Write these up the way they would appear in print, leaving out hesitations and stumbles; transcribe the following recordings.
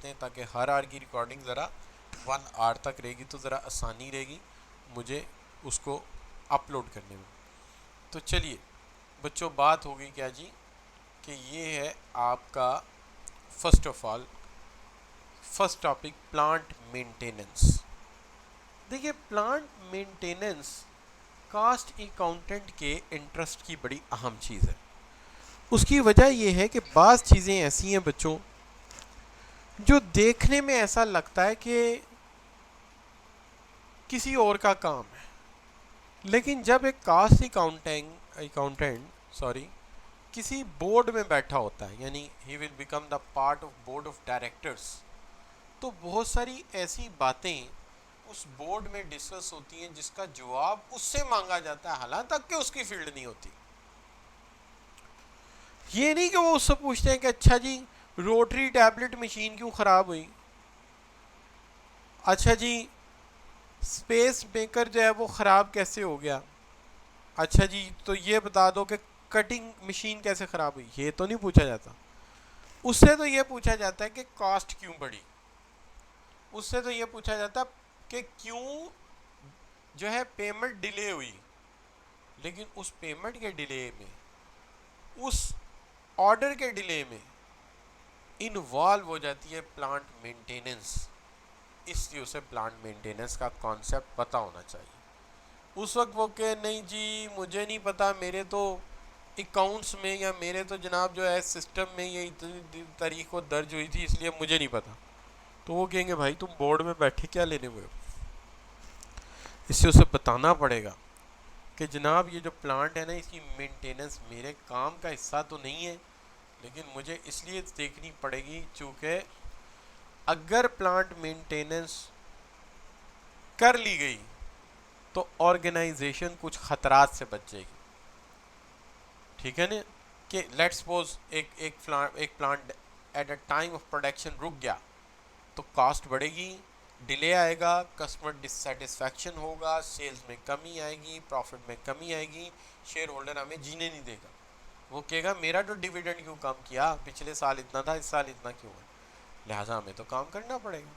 लेते हैं ताकि हर आर की रिकॉर्डिंग ज़रा 1 आवर तक रहेगी तो ज़रा आसानी रहेगी मुझे उसको अपलोड करने में। तो चलिए बच्चों, बात हो गई क्या जी कि ये है आपका first of all first topic, plant maintenance. देखिए, प्लांट मेंटेनेंस कास्ट अकाउंटेंट के इंटरेस्ट की बड़ी अहम चीज़ है। उसकी वजह यह है कि बाज़ चीज़ें ऐसी हैं बच्चों जो देखने में ऐसा लगता है कि किसी और का काम है, लेकिन जब एक कास्ट अकाउंटेंट किसी बोर्ड में बैठा होता है, यानी he will become the part of board of directors, तो बहुत सारी ऐसी बातें उस बोर्ड में डिस्कस होती हैं जिसका जवाब उससे मांगा जाता है, हालांकि उसकी फील्ड नहीं होती। ये नहीं कि वो उससे पूछते हैं कि अच्छा जी रोटरी टैबलेट मशीन क्यों खराब हुई, अच्छा जी स्पेस मेकर जो है वो खराब कैसे हो गया, अच्छा जी तो ये बता दो कि कटिंग मशीन कैसे खराब हुई। ये तो नहीं पूछा जाता। उससे तो ये पूछा जाता है कि कॉस्ट क्यों बढ़ी, उससे तो ये पूछा जाता है कि क्यों जो है पेमेंट डिले हुई। लेकिन उस पेमेंट के डिले में, उस ऑर्डर के डिले में इन्वॉल्व हो जाती है प्लांट मेंटेनेंस। इसलिए उसे प्लांट मेंटेनेंस का कॉन्सेप्ट पता होना चाहिए। उस वक्त वो कहे नहीं जी मुझे नहीं पता, मेरे तो अकाउंट्स में या मेरे तो जनाब जो है सिस्टम में ये इतनी तारीख को दर्ज हुई थी इसलिए मुझे नहीं पता। तो वो कहेंगे भाई तुम बोर्ड में बैठे क्या लेने हुए हो। इससे उसे बताना पड़ेगा कि जनाब ये जो प्लांट है ना इसकी मेंटेनेंस मेरे काम का हिस्सा तो नहीं है, लेकिन मुझे इसलिए देखनी पड़ेगी चूँकि अगर प्लांट मेंटेनेंस कर ली गई तो ऑर्गेनाइजेशन कुछ खतरात से बच जाएगी। ठीक है ना, कि लेट्स सपोज एक plant at a time of production रुक गया तो कॉस्ट बढ़ेगी, डिले आएगा, कस्टमर डिससेटिस्फैक्शन होगा, सेल्स में कमी आएगी, प्रॉफिट में कमी आएगी, शेयर होल्डर हमें जीने नहीं देगा। वो कहेगा मेरा तो डिविडेंड क्यों कम किया, पिछले साल इतना था इस साल इतना क्यों है, लिहाजा हमें तो काम करना पड़ेगा।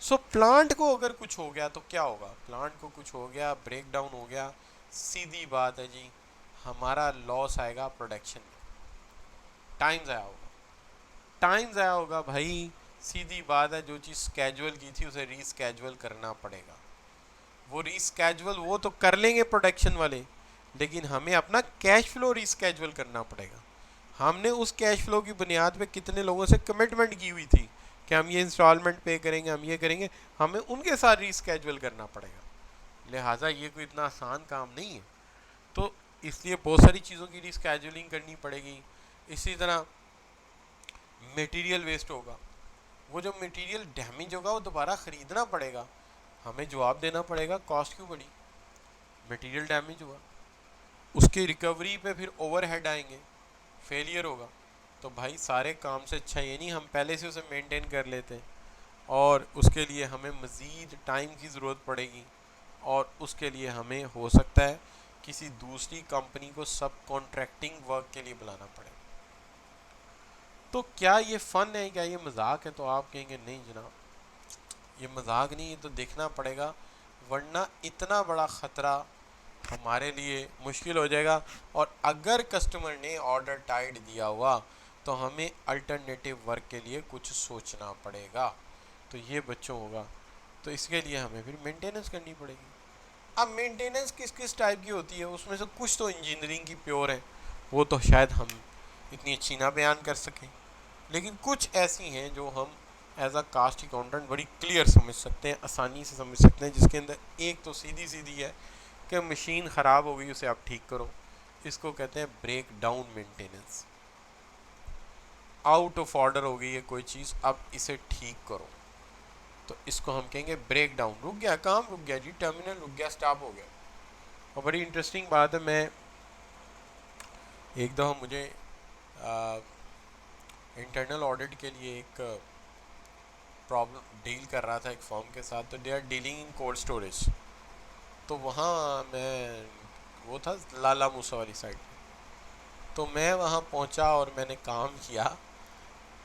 सो प्लांट को अगर कुछ हो गया तो क्या होगा, प्लांट को कुछ हो गया, ब्रेक डाउन हो गया, सीधी बात है जी हमारा लॉस आएगा प्रोडक्शन में, टाइम ज़ाया होगा, टाइम ज़ाया होगा भाई। सीधी बात है, जो चीज़ स्केजुअल की थी उसे रीस्केजुअल करना पड़ेगा। वो रीस्केजुअल वो तो कर लेंगे प्रोडक्शन वाले, लेकिन हमें अपना कैश फ्लो रीस्केजुअल करना पड़ेगा। हमने उस कैश फ्लो की बुनियाद पे कितने लोगों से कमिटमेंट की हुई थी कि हम ये इंस्टॉलमेंट पे करेंगे, हम ये करेंगे, हमें उनके साथ रीस्केजुअल करना पड़ेगा। लिहाजा ये कोई इतना आसान काम नहीं है। तो इसलिए बहुत सारी चीज़ों की रीस्केजुअलिंग करनी पड़ेगी। इसी तरह मटेरियल वेस्ट होगा, वो जो मटेरियल डैमेज होगा वो दोबारा ख़रीदना पड़ेगा, हमें जवाब देना पड़ेगा कॉस्ट क्यों बढ़ी, मटेरियल डैमेज हुआ, उसकी रिकवरी पे फिर ओवरहेड आएंगे, फेलियर होगा। तो भाई सारे काम से अच्छा ये नहीं हम पहले से उसे मेंटेन कर लेते हैं, और उसके लिए हमें मज़ीद टाइम की ज़रूरत पड़ेगी, और उसके लिए हमें हो सकता है किसी दूसरी कंपनी को सब कॉन्ट्रैक्टिंग वर्क के लिए बुलाना पड़े। तो क्या ये फ़न है, क्या ये मजाक है? तो आप कहेंगे नहीं जनाब ये मजाक नहीं, ये तो देखना पड़ेगा, वरना इतना बड़ा ख़तरा हमारे लिए मुश्किल हो जाएगा। और अगर कस्टमर ने ऑर्डर टाइट दिया हुआ तो हमें अल्टरनेटिव वर्क के लिए कुछ सोचना पड़ेगा। तो ये बच्चों होगा, तो इसके लिए हमें फिर मेंटेनेंस करनी पड़ेगी। अब मेंटेनेंस किस किस टाइप की होती है, उसमें से कुछ तो इंजीनियरिंग की प्योर है, वो तो शायद हम इतनी अच्छी ना बयान कर सकें, लेकिन कुछ ऐसी हैं जो हम एज अ कास्ट अकाउंटेंट बड़ी क्लियर समझ सकते हैं, आसानी से समझ सकते हैं, जिसके अंदर एक तो सीधी सीधी है कि मशीन ख़राब हो गई उसे आप ठीक करो, इसको कहते हैं breakdown maintenance. Out of order हो गई है कोई चीज़, अब इसे ठीक करो, तो इसको हम कहेंगे ब्रेक डाउन, रुक गया काम, रुक गया जी, टर्मिनल रुक गया, स्टॉप हो गया। और बड़ी इंटरेस्टिंग बात है, मैं एक दफ़ा मुझे इंटरनल ऑडिट के लिए एक प्रॉब्लम डील कर रहा था एक फॉर्म के साथ, तो they are dealing in cold storage. तो वहाँ मैं, वो था लाला मूसा वाली साइड, तो मैं वहाँ पहुँचा और मैंने काम किया।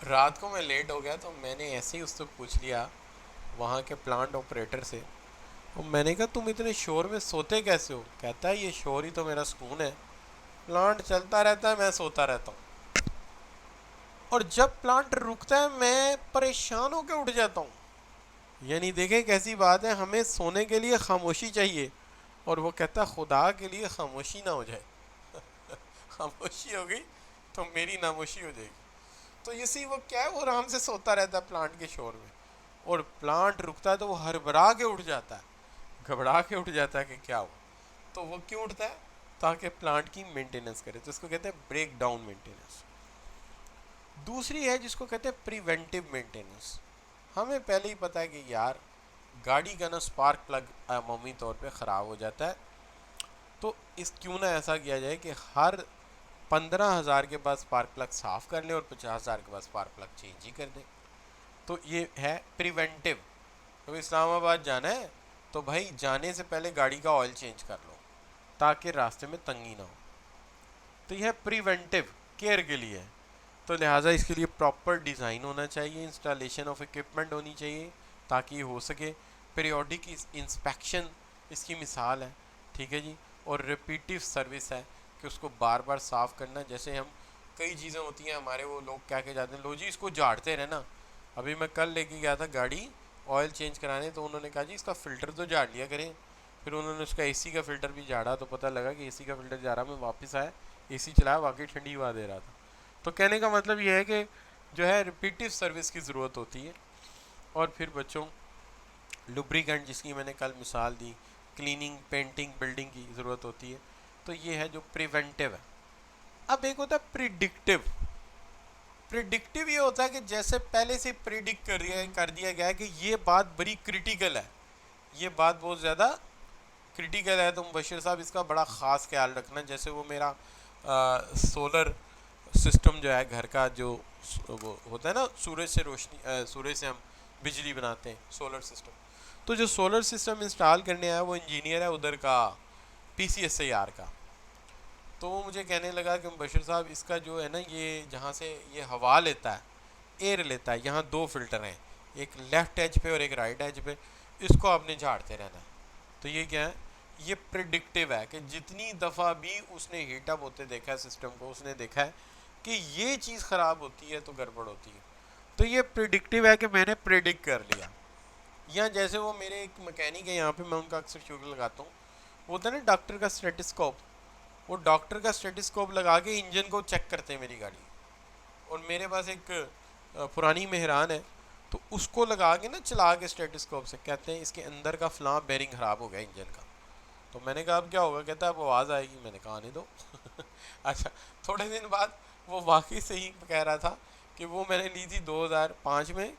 रात को मैं लेट हो गया तो मैंने ऐसे ही उससे पूछ लिया वहाँ के प्लांट ऑपरेटर से। और मैंने कहा तुम इतने शोर में सोते कैसे हो? कहता है ये शोर ही तो मेरा सुकून है, प्लांट चलता रहता है मैं सोता रहता हूँ, और जब प्लांट रुकता है मैं परेशान होकर उठ जाता हूँ। यानी देखें कैसी बात है, हमें सोने के लिए खामोशी चाहिए और वो कहता खुदा के लिए खामोशी ना हो जाए। खामोशी हो गई तो मेरी नामोशी हो जाएगी। तो ये सी वो क्या है, वो आराम से सोता रहता है प्लांट के शोर में, और प्लांट रुकता है तो वो हड़बड़ा के उठ जाता है, घबरा के उठ जाता है कि क्या हो। तो वो क्यों उठता है? ताकि प्लांट की मेंटेनेंस करे, तो इसको कहते हैं ब्रेक डाउन मेंटेनेंस। दूसरी है जिसको कहते हैं प्रिवेंटिव मेंटेनेंस। हमें पहले ही पता है कि यार गाड़ी का ना स्पार्क प्लग अमूमी तौर पे ख़राब हो जाता है, तो इस क्यों ना ऐसा किया जाए कि हर 15,000 के बाद स्पार्क प्लग साफ़ कर लें और 50,000 के बाद स्पार्क प्लग चेंज ही कर दें। तो ये है प्रिवेंटिव। तो इस्लामाबाद जाना है तो भाई जाने से पहले गाड़ी का ऑयल चेंज कर लो ताकि रास्ते में तंगी ना हो। तो यह प्रिवेंटिव केयर के लिए है। तो लिहाजा इसके लिए प्रॉपर डिज़ाइन होना चाहिए, इंस्टॉलेशन ऑफ इक्विपमेंट होनी चाहिए ताकि ये हो सके। पीरियोडिक इंस्पेक्शन इसकी मिसाल है, ठीक है जी। और रिपीटिव सर्विस है कि उसको बार बार साफ़ करना। जैसे हम कई चीज़ें होती हैं हमारे, वो लोग क्या के जाते हैं, लो जी इसको झाड़ते रहना। अभी मैं कल लेके गया था गाड़ी ऑयल चेंज कराने, तो उन्होंने कहा जी इसका फ़िल्टर तो झाड़ लिया करें। फिर उन्होंने उसका एसी का फ़िल्टर भी झाड़ा तो पता लगा कि एसी का फ़िल्टर जा रहा। मैं वापस आया, एसी चलाया, वाकई ठंडी हवा दे रहा था। तो कहने का मतलब ये है कि जो है रिपीटिव सर्विस की ज़रूरत होती है। और फिर बच्चों लुब्रिकेंट जिसकी मैंने कल मिसाल दी, क्लीनिंग, पेंटिंग, बिल्डिंग की ज़रूरत होती है। तो ये है जो प्रिवेंटिव है। अब एक होता है प्रिडिक्टिव। प्रिडिक्टिव ये होता है कि जैसे पहले से प्रिडिक्ट कर दिया गया है कि ये बात बड़ी क्रिटिकल है, ये बात बहुत ज़्यादा क्रिटिकल है, तो मुबशिर साहब इसका बड़ा ख़ास ख्याल रखना। जैसे वो मेरा सोलर सिस्टम जो है घर का, जो वो होता है ना सूरज से रोशनी, सूरज से हम बिजली बनाते हैं, सोलर सिस्टम। तो जो सोलर सिस्टम इंस्टॉल करने आया वो इंजीनियर है उधर का, PCSIR का। तो वो मुझे कहने लगा कि बशीर साहब इसका जो है ना, ये जहाँ से ये हवा लेता है, एयर लेता है, यहाँ दो फिल्टर हैं, एक लेफ़्ट एज पे और एक राइट एज पे, इसको आपने झाड़ते रहना है। तो ये क्या है, ये प्रिडिक्टिव है कि जितनी दफ़ा भी उसने हीटअप होते देखा है सिस्टम को, उसने देखा है कि ये चीज़ ख़राब होती है तो गड़बड़ होती है। तो ये प्रिडिक्टिव है कि मैंने प्रिडिक्ट कर लिया। या जैसे वो मेरे एक मैकेनिक है यहाँ पे, मैं उनका अक्सर शुगर लगाता हूँ, वो होता है ना डॉक्टर का स्टेटिस्कोप, वो डॉक्टर का स्टेटिस्कोप लगा के इंजन को चेक करते हैं मेरी गाड़ी। और मेरे पास एक पुरानी मेहरान है, तो उसको लगा के ना चला के स्टेटिस्कोप से कहते हैं इसके अंदर का फलां बेरिंग ख़राब हो गया इंजन का। तो मैंने कहा अब क्या होगा? कहता है अब आवाज़ आएगी। मैंने कहा आने दो। अच्छा, थोड़े दिन बाद वो वाकई सही कह रहा था कि वो मैंने ली थी 2005 में,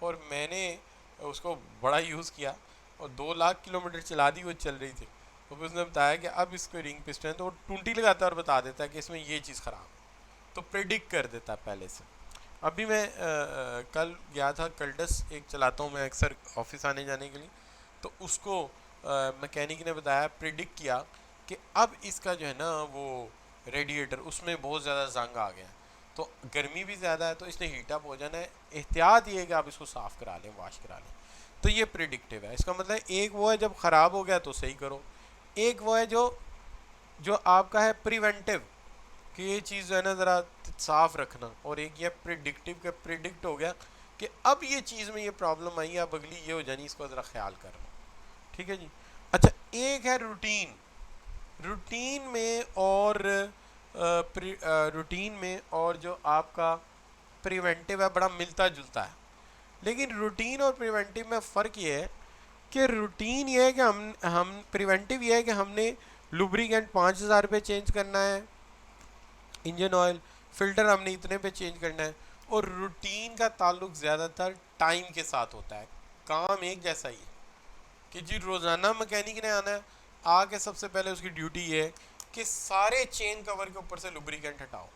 और मैंने उसको बड़ा यूज़ किया और 2 लाख किलोमीटर चला दी, वो चल रही थी। तो फिर उसने बताया कि अब इसको रिंग पिस्टन, तो वो टूंटी लगाता है और बता देता है कि इसमें ये चीज़ ख़राब है, तो प्रिडिक्ट कर देता है पहले से। अभी मैं कल गया था कल्डस, एक चलाता हूँ मैं अक्सर ऑफिस आने जाने के लिए, तो उसको मैकेनिक ने बताया, प्रिडिक्ट किया कि अब इसका जो है ना वो रेडिएटर, उसमें बहुत ज़्यादा जंग आ गया, तो गर्मी भी ज़्यादा है, तो इसने हीटअप हो जाना है, एहतियात ये है कि आप इसको साफ़ करा लें, वॉश करा लें। तो ये प्रिडिक्टिव है। इसका मतलब एक वो है जब ख़राब हो गया तो सही करो, एक वो है जो जो आपका है प्रिवेंटिव कि ये चीज़ जो है ना ज़रा साफ रखना, और एक ये प्रिडिक्टिव का प्रिडिक्ट हो गया कि अब ये चीज़ में ये प्रॉब्लम आई, अब अगली ये हो जानी, इसको ज़रा ख्याल करना। ठीक है जी। अच्छा, एक है रूटीन। रूटीन में और रूटीन में और जो आपका प्रिवेंटिव है बड़ा मिलता जुलता है, लेकिन रूटीन और प्रिवेंटिव में फ़र्क ये है कि रूटीन ये है कि हम प्रिवेंटिव ये है कि हमने लुब्रिकेंट 5,000 रुपये चेंज करना है, इंजन ऑयल, फिल्टर हमने इतने पे चेंज करना है। और रूटीन का ताल्लुक ज़्यादातर टाइम के साथ होता है, काम एक जैसा ही है कि जी रोज़ाना मैकेनिक ने आना है, आके सबसे पहले उसकी ड्यूटी ये है कि सारे चेन कवर के ऊपर से लुब्रिकेंट हटाओ,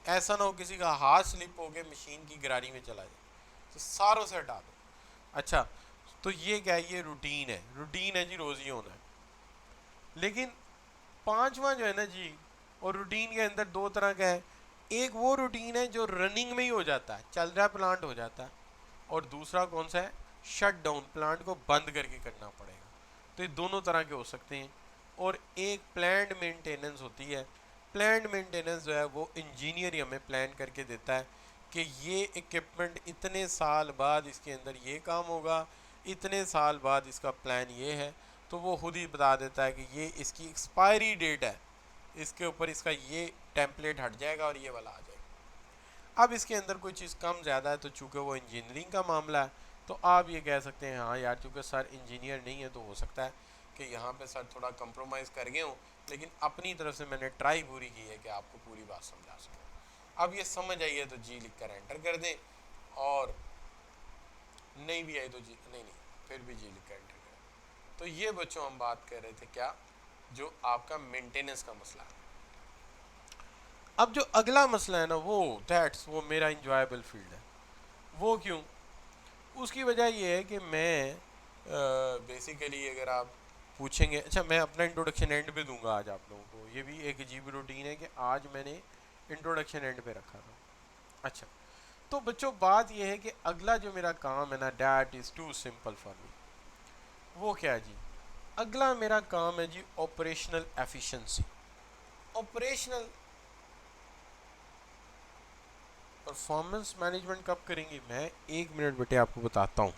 ऐसा ना हो किसी का हाथ स्लिप हो के मशीन की गरारी में चला जाए, तो सारों से हटा दो। अच्छा, तो ये क्या है, ये रूटीन है, रूटीन है जी, रोज़ ही होना है। लेकिन पांचवा जो है ना जी, और रूटीन के अंदर दो तरह का है, एक वो रूटीन है जो रनिंग में ही हो जाता है, चल रहा प्लांट हो जाता है, और दूसरा कौन सा है, शट डाउन, प्लांट को बंद करके करना पड़ेगा। तो ये दोनों तरह के हो सकते हैं। और एक प्लान्ड मेंटेनेंस होती है। प्लान्ड मेंटेनेंस जो है वो इंजीनियर ही हमें प्लान करके देता है कि ये इक्विपमेंट इतने साल बाद इसके अंदर ये काम होगा, इतने साल बाद इसका प्लान ये है, तो वो खुद ही बता देता है कि ये इसकी एक्सपायरी डेट है, इसके ऊपर इसका ये टेम्पलेट हट जाएगा और ये वाला आ जाएगा। अब इसके अंदर कोई चीज़ कम ज़्यादा है तो चूँकि वो इंजीनियरिंग का मामला है तो आप ये कह सकते हैं हाँ यार चूँकि सर इंजीनियर नहीं है तो हो सकता है कि यहाँ पे सर थोड़ा कंप्रोमाइज़ कर गए हूँ, लेकिन अपनी तरफ से मैंने ट्राई पूरी की है कि आपको पूरी बात समझा सकूँ। अब ये समझ आई है तो जी लिख कर एंटर कर दें, और नहीं भी आई तो जी नहीं फिर भी जी लिख कर एंटर करें। तो ये बच्चों हम बात कर रहे थे क्या, जो आपका मेंटेनेंस का मसला है। अब जो अगला मसला है ना वो मेरा इंजॉयबल फील्ड है। वो क्यों? उसकी वजह ये है कि मैं बेसिकली अगर आप पूछेंगे, अच्छा मैं अपना इंट्रोडक्शन एंड पे दूंगा आज आप लोगों को, ये भी एक अजीब रूटीन है कि आज मैंने इंट्रोडक्शन एंड पे रखा था। अच्छा तो बच्चों बात ये है कि अगला जो मेरा काम है ना, that is too simple for me. वो क्या है जी? अगला मेरा काम है जी operational efficiency. Operational performance management कब करेंगे? मैं 1 मिनट बेटे आपको बताता हूँ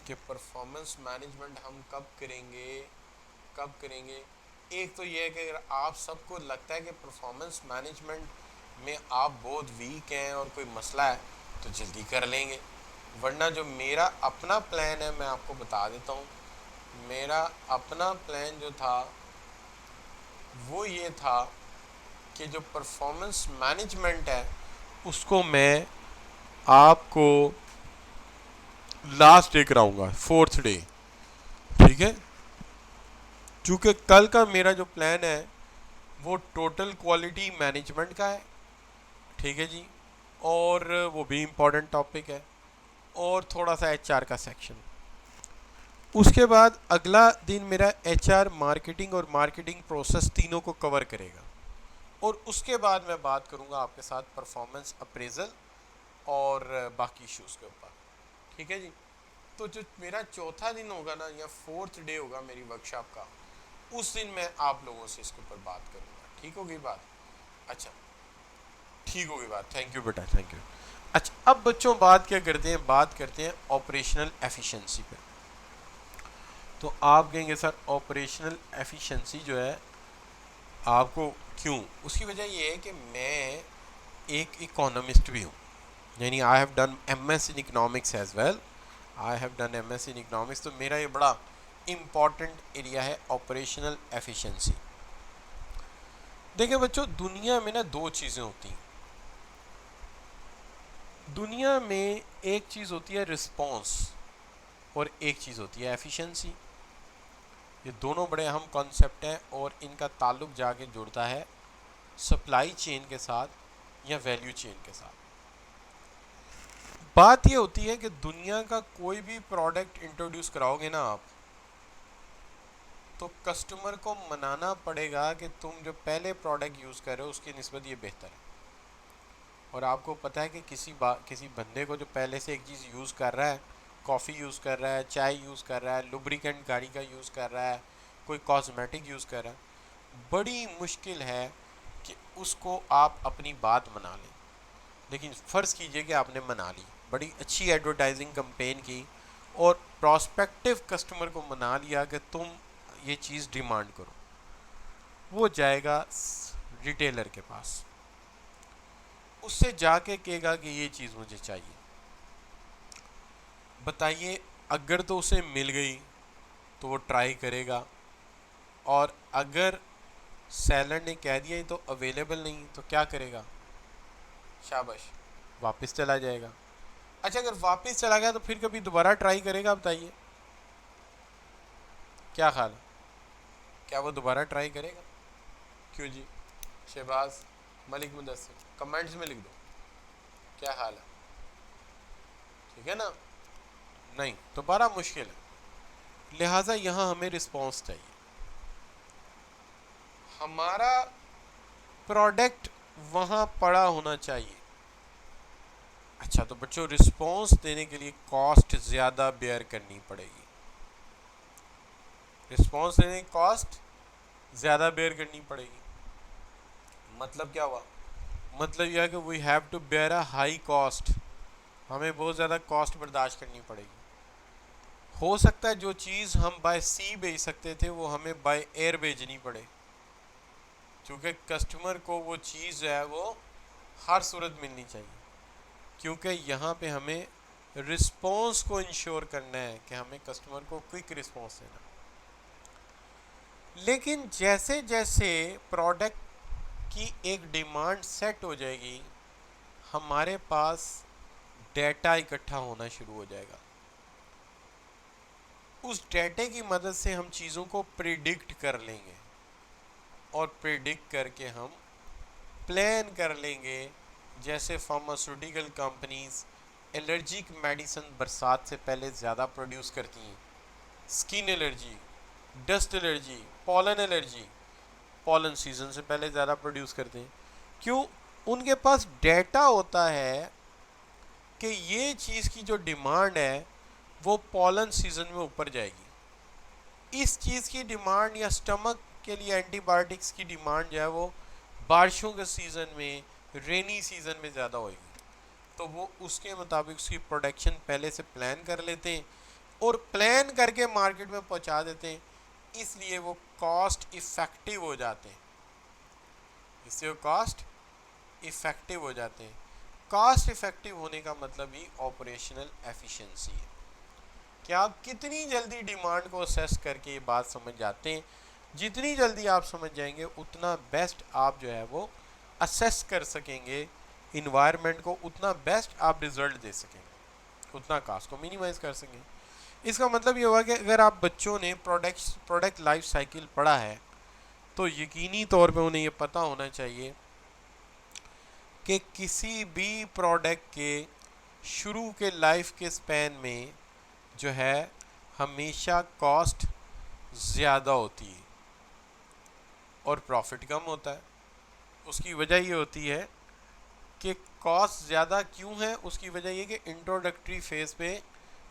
कि परफॉर्मेंस मैनेजमेंट हम कब करेंगे। एक तो ये है कि अगर आप सबको लगता है कि परफॉर्मेंस मैनेजमेंट में आप बहुत वीक हैं और कोई मसला है तो जल्दी कर लेंगे, वरना जो मेरा अपना प्लान है मैं आपको बता देता हूँ। मेरा अपना प्लान जो था वो ये था कि जो परफॉर्मेंस मैनेजमेंट है उसको मैं आपको लास्ट डे कराऊंगा, 4th डे, ठीक है। चूँकि कल का मेरा जो प्लान है वो टोटल क्वालिटी मैनेजमेंट का है, ठीक है जी, और वो भी इम्पोर्टेंट टॉपिक है, और थोड़ा सा एचआर का सेक्शन। उसके बाद अगला दिन मेरा एचआर, मार्केटिंग और मार्केटिंग प्रोसेस तीनों को कवर करेगा, और उसके बाद मैं बात करूंगा आपके साथ परफॉर्मेंस अप्रेजल और बाकी इश्यूज़ के ऊपर, ठीक है जी। तो जो मेरा चौथा दिन होगा ना, या 4th डे होगा मेरी वर्कशॉप का, उस दिन मैं आप लोगों से इसके ऊपर बात करूंगा। ठीक होगी बात? अच्छा ठीक होगी बात, थैंक यू बेटा, थैंक यू। अच्छा अब बच्चों बात क्या करते हैं, बात करते हैं ऑपरेशनल एफिशिएंसी पे। तो आप कहेंगे सर ऑपरेशनल एफिशिएंसी जो है आपको क्यों? उसकी वजह ये है कि मैं एक इकोनॉमिस्ट भी हूँ, यानी I have done MS in economics as well, I have done MS in economics. तो मेरा ये बड़ा इम्पॉर्टेंट एरिया है ऑपरेशनल एफिशिएंसी। देखिए बच्चों दुनिया में ना 2 चीज़ें होती हैं। दुनिया में एक चीज़ होती है रिस्पॉन्स और एक चीज़ होती है एफिशिएंसी। ये दोनों बड़े अहम कॉन्सेप्ट हैं और इनका ताल्लुक जाके जुड़ता है सप्लाई चेन के साथ या वैल्यू चेन के साथ। बात ये होती है कि दुनिया का कोई भी प्रोडक्ट इंट्रोड्यूस कराओगे ना आप, तो कस्टमर को मनाना पड़ेगा कि तुम जो पहले प्रोडक्ट यूज़ कर रहे हो उसकी निस्बत ये बेहतर है। और आपको पता है कि किसी बंदे को जो पहले से एक चीज़ यूज़ कर रहा है, कॉफ़ी यूज़ कर रहा है, चाय यूज़ कर रहा है, लुब्रिकेंट गाड़ी का यूज़ कर रहा है, कोई कॉस्मेटिक यूज़ कर रहा है, बड़ी मुश्किल है कि उसको आप अपनी बात मना लें। लेकिन फ़र्ज़ कीजिए कि आपने मना ली, बड़ी अच्छी एडवर्टाइजिंग कैंपेन की और प्रॉस्पेक्टिव कस्टमर को मना लिया कि तुम ये चीज़ डिमांड करो। वो जाएगा रिटेलर के पास, उससे जाके कहेगा कि ये चीज़ मुझे चाहिए। बताइए अगर तो उसे मिल गई तो वो ट्राई करेगा, और अगर सेलर ने कह दिया तो अवेलेबल नहीं तो क्या करेगा? शाबाश, वापस चला जाएगा। अच्छा अगर वापस चला गया तो फिर कभी दोबारा ट्राई करेगा? बताइए क्या ख्याल है, क्या वो दोबारा ट्राई करेगा? क्यों जी? शहबाज, मलिक मुदस्सिर, कमेंट्स में लिख दो क्या हाल है, ठीक है ना? नहीं, तो बड़ा मुश्किल है। लिहाजा यहाँ हमें रिस्पॉन्स चाहिए। हमारा प्रोडक्ट वहां पड़ा होना चाहिए। अच्छा, तो बच्चों रिस्पॉन्स देने के लिए कॉस्ट ज़्यादा बेयर करनी पड़ेगी। रिस्पॉन्स देने की कॉस्ट ज़्यादा बेयर करनी पड़ेगी। मतलब क्या हुआ? मतलब यह है कि we have to bear a high cost, हमें बहुत ज़्यादा कॉस्ट बर्दाश्त करनी पड़ेगी। हो सकता है जो चीज़ हम बाय सी भेज सकते थे वो हमें बाय एयर भेजनी पड़े, क्योंकि कस्टमर को वो चीज़ जो है वो हर सूरत मिलनी चाहिए, क्योंकि यहाँ पे हमें रिस्पॉन्स को इंश्योर करना है कि हमें कस्टमर को क्विक रिस्पॉन्स देना। लेकिन जैसे जैसे प्रोडक्ट की एक डिमांड सेट हो जाएगी, हमारे पास डेटा इकट्ठा होना शुरू हो जाएगा। उस डेटे की मदद से हम चीज़ों को प्रिडिक्ट कर लेंगे, और प्रिडिक्ट करके हम प्लान कर लेंगे। जैसे फार्मास्यूटिकल कंपनीज एलर्जिक मेडिसिन बरसात से पहले ज़्यादा प्रोड्यूस करती हैं, skin allergy, dust allergy, pollen allergy, pollen season से पहले ज़्यादा प्रोड्यूस करते हैं। क्यों? उनके पास डेटा होता है कि ये चीज़ की जो डिमांड है वो पॉलन सीजन में ऊपर जाएगी। इस चीज़ की डिमांड या स्टमक के लिए एंटीबायोटिक्स की डिमांड जो है वो बारिशों के सीज़न में, रेनी सीज़न में ज़्यादा होगी, तो वो उसके मुताबिक उसकी प्रोडक्शन पहले से प्लान कर लेते हैं और प्लान करके मार्केट में पहुंचा देते हैं। इसलिए वो कॉस्ट इफ़ेक्टिव हो जाते हैं। इससे वो कॉस्ट इफ़ेक्टिव हो जाते हैं। कॉस्ट इफ़ेक्टिव होने का मतलब ही ऑपरेशनल एफिशिएंसी है कि आप कितनी जल्दी डिमांड को असेस करके ये बात समझ जाते हैं। जितनी जल्दी आप समझ जाएंगे उतना बेस्ट आप जो है वो असेस कर सकेंगे इन्वायरमेंट को, उतना बेस्ट आप रिजल्ट दे सकेंगे, उतना कास्ट को मिनिमाइज कर सकेंगे। इसका मतलब ये हुआ कि अगर आप बच्चों ने प्रोडक्ट लाइफ साइकिल पढ़ा है तो यकीनी तौर पे उन्हें ये पता होना चाहिए कि किसी भी प्रोडक्ट के शुरू के लाइफ के स्पैन में जो है हमेशा कॉस्ट ज़्यादा होती है और प्रॉफिट कम होता है। उसकी वजह ये होती है कि कॉस्ट ज़्यादा क्यों है, उसकी वजह ये कि इंट्रोडक्टरी फेज़ पे